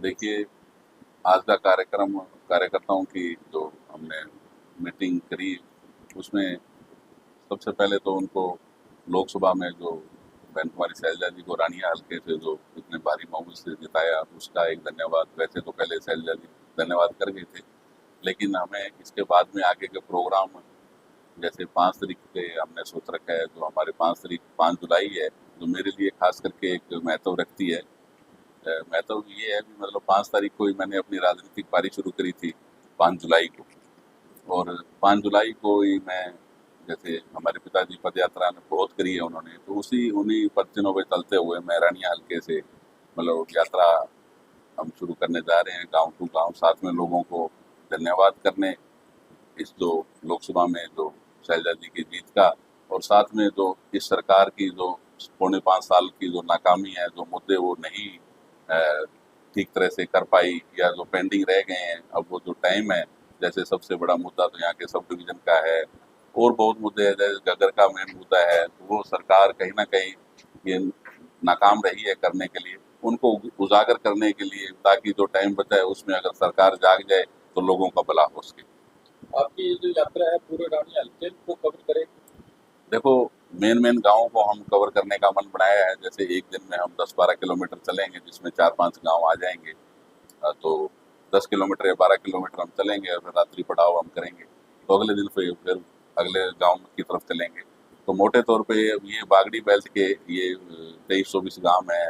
देखिए, आज का कार्यक्रम कार्यकर्ताओं की जो हमने मीटिंग करी, उसमें सबसे पहले तो उनको लोकसभा में जो बहन कुमारी शैलजा जी को रानिया हल्के से जो इतने भारी बहुमत से जिताया, उसका एक धन्यवाद। वैसे तो पहले शैलजा जी धन्यवाद कर गए थे, लेकिन हमें इसके बाद में आगे के प्रोग्राम, जैसे 5 तारीख के हमने सोच रखा है, जो हमारे 5 तारीख 5 जुलाई है, जो मेरे लिए खास करके एक महत्व रखती है। महत्व ये है कि मतलब 5 तारीख को ही मैंने अपनी राजनीतिक पारी शुरू करी थी, 5 जुलाई को। और 5 जुलाई को ही मैं, जैसे हमारे पिताजी पद यात्रा ने बहुत करी है उन्होंने, तो उसी उन्हीं पद चिन्हों पे चलते हुए मैं रानिया हल्के से मतलब यात्रा हम शुरू करने जा रहे हैं, गांव टू गांव, साथ में लोगों को धन्यवाद करने इस जो लोकसभा में जो शैलजा जी की जीत का, और साथ में जो इस सरकार की जो पौने 5 साल की जो नाकामी है, जो मुद्दे वो नहीं अ, ठीक तरह से कर पाई या जो पेंडिंग रह गए हैं, अब वो जो टाइम है, जैसे सबसे बड़ा मुद्दा तो यहाँ के सब डिवीजन का है, और बहुत मुद्दे हैं, जैसे गगर का मेन मुद्दा है, तो वो सरकार कहीं ना कहीं ये नाकाम रही है करने के लिए, उनको उजागर करने के लिए, ताकि जो टाइम बचा है उसमें अगर सरकार जाग जाए तो लोगों का भला हो सके। आपकी ये जो यात्रा है पूरे रानी हल्के को कवर करेगी। देखो, मेन मेन गाँवों को हम कवर करने का मन बनाया है। जैसे एक दिन में हम 10-12 किलोमीटर चलेंगे, जिसमें 4-5 गांव आ जाएंगे। तो 10 किलोमीटर या 12 किलोमीटर हम चलेंगे और फिर रात्रि पड़ाव हम करेंगे, तो अगले दिन फिर अगले गांव की तरफ चलेंगे। तो मोटे तौर पे ये बागड़ी बेल्ट के ये 23-24 गांव हैं,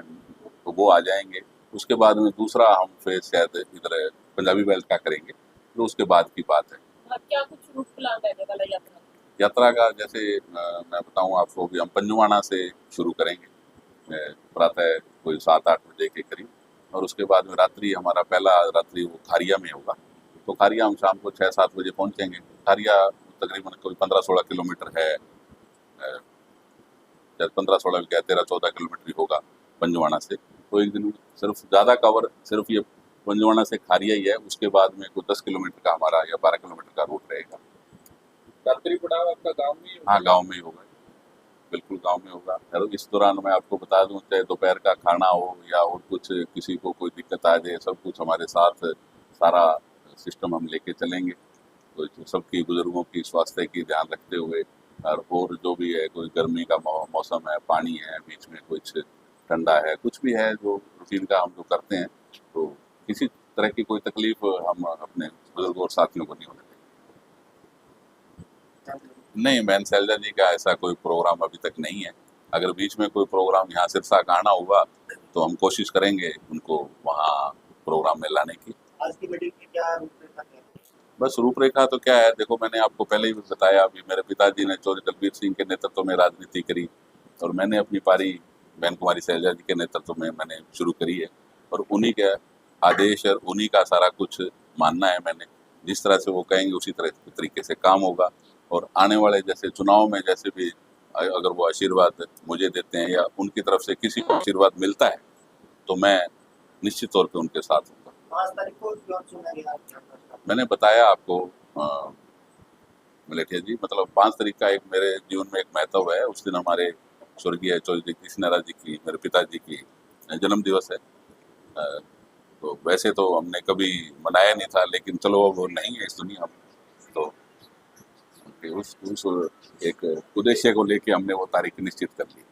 तो वो आ जाएंगे। उसके बाद में दूसरा हम फिर शायद इधर पंजाबी बेल्ट का करेंगे, तो उसके बाद की बात है। क्या कुछ रूट प्लान रहने वाला यात्रा का? यात्रा का जैसे मैं बताऊं आपको कि हम पंजुआना से शुरू करेंगे, प्रातः कोई 7-8 बजे के करीब, और उसके बाद में रात्रि हमारा पहला रात्रि वो खारिया में होगा। तो खारिया हम शाम को 6-7 बजे पहुंचेंगे। खारिया तकरीबन कोई 15-16 किलोमीटर है, 15-16 भी क्या, 13-14 किलोमीटर ही होगा पंजुआना से। तो एक दिन सिर्फ ज़्यादा कवर सिर्फ ये पंजुआना से खारिया ही है। उसके बाद में कोई 10 किलोमीटर का हमारा या 12 किलोमीटर का रूट रहेगा। रात्रि पड़ाव आपका गांव में ही हाँ, होगा? गाँव में ही होगा, बिल्कुल गाँव में होगा। और इस दौरान मैं आपको बता दूँ, चाहे दोपहर का खाना हो या और कुछ, किसी को कोई दिक्कत आ जाए, सब कुछ हमारे साथ सारा सिस्टम हम लेके चलेंगे। तो सबकी बुजुर्गों की स्वास्थ्य की ध्यान रखते हुए, और जो भी है, कोई गर्मी का मौसम है, पानी है, बीच में कुछ ठंडा है, कुछ भी है जो रूटीन का हम जो करते हैं, तो किसी तरह की कोई तकलीफ हम अपने बुजुर्गों और साथियों को नहीं होने देंगे। नहीं, बहन शैलजा जी का ऐसा कोई प्रोग्राम अभी तक नहीं है। अगर बीच में कोई प्रोग्राम यहाँ सिरसा का आना हुआ, तो हम कोशिश करेंगे उनको वहाँ प्रोग्राम में लाने की। आज की मीटिंग की क्या रूपरेखा है? बस रूपरेखा तो क्या है, देखो मैंने आपको पहले ही बताया, अभी मेरे पिताजी ने चौधरी दलबीर सिंह के नेतृत्व में राजनीति करी, और मैंने अपनी पारी बहन कुमारी शैलजा जी के नेतृत्व में मैंने शुरू करी है। और उन्हीं के आदेश और उन्हीं का सारा कुछ मानना है मैंने। जिस तरह से वो कहेंगे उसी तरह तरीके से काम होगा। और आने वाले जैसे चुनाव में जैसे भी अगर वो आशीर्वाद मुझे देते हैं या उनकी तरफ से किसी को आशीर्वाद मिलता है, तो मैं निश्चित तौर पे उनके साथ हूँगा। 5 तारीख को क्यों चुना गया आपका? मैंने बताया आपको मलेठिया जी, मतलब 5 तारीख का एक मेरे जीवन में एक महत्व है। उस दिन हमारे स्वर्गीय चौधरी कृष्ण नारायण जी की, मेरे पिताजी की जन्म दिवस है। अ, तो वैसे तो हमने कभी मनाया नहीं था, लेकिन चलो अब वो नहीं है इस दुनिया में, तो उस एक उद्देश्य को लेके हमने वो तारीख निश्चित कर ली।